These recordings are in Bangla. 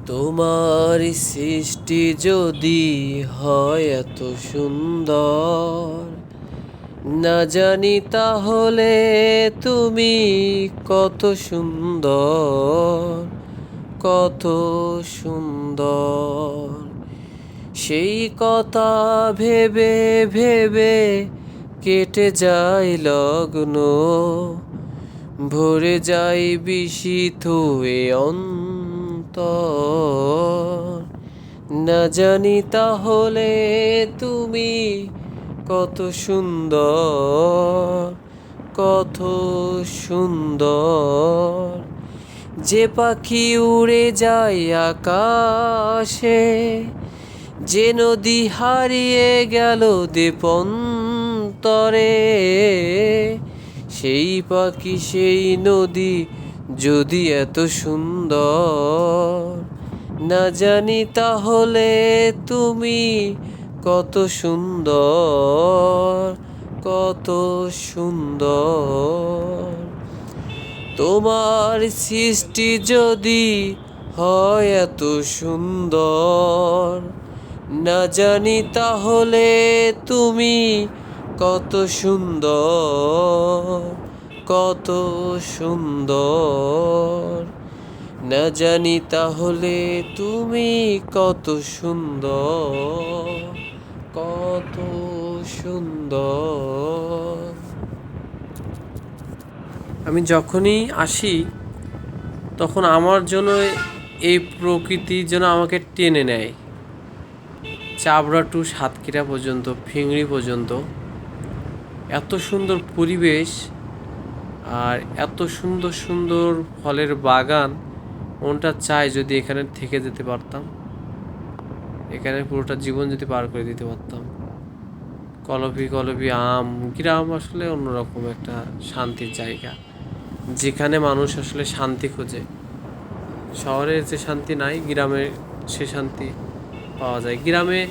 তোমার সৃষ্টি যদি হয় এত সুন্দর, না জানি তাহলে তুমি কত সুন্দর, কত সুন্দর। সেই কথা ভেবে ভেবে কেটে যায় লগ্ন, ভরে যায় বিষিত এ অন্তর। না জানি তাহলে তুমি কত সুন্দর, কত সুন্দর। যে পাখি উড়ে যায় আকাশে, যে নদী হারিয়ে গেল দিগন্তরে, সেই পাখি সেই নদী যদি এত সুন্দর, না জানি তাহলে তুমি কত সুন্দর, কত সুন্দর। তোমার সৃষ্টি যদি হয় এত সুন্দর, না জানি তাহলে তুমি কত সুন্দর, কত সুন্দর। না জানি তাহলে তুমি কত সুন্দর, কত সুন্দর। আমি যখনই আসি তখন আমার জন্য এই প্রকৃতি যেন আমাকে টেনে নেয়। চাবড়া টু সাতক্ষীরা পর্যন্ত, ফিংড়ি পর্যন্ত এত সুন্দর পরিবেশ আর এত সুন্দর সুন্দর ফলের বাগান। মনটা চায় যদি এখানে থেকে যেতে পারতাম, এখানে পুরোটা জীবন যদি পার করে দিতে পারতাম। কলবি কলবি আম, গ্রাম আসলে অন্যরকম একটা শান্তির জায়গা, যেখানে মানুষ আসলে শান্তি খোঁজে। শহরের যে শান্তি নাই, গ্রামে সে শান্তি পাওয়া যায়। গ্রামে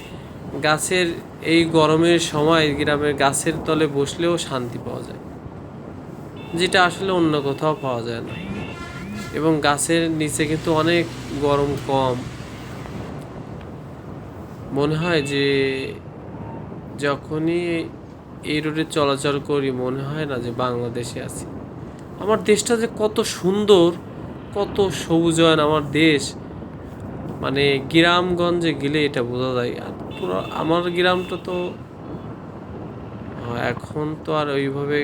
গাছের এই গরমের সময় গ্রামের গাছের তলে বসলেও শান্তি পাওয়া যায়, যেটা আসলে অন্য কোথাও পাওয়া যায় না। এবং গাছের নিচে কিন্তু অনেক গরম কম। মনে হয় যে যখনই এই রোডে চলাচল করি মনে হয় না যে বাংলাদেশে আছি। আমার দেশটা যে কত সুন্দর, কত সবুজায়ন আমার দেশ, মানে গ্রামগঞ্জে গেলে এটা বোঝা যায়। আর পুরো আমার গ্রামটা তো এখন তো আর ওইভাবে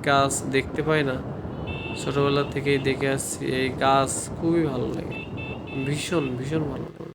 গাছ দেখতে পাই না। ছোটবেলা থেকেই দেখে আসছি, এই গাছ খুবই ভালো লাগে, ভীষণ ভীষণ ভালো লাগে।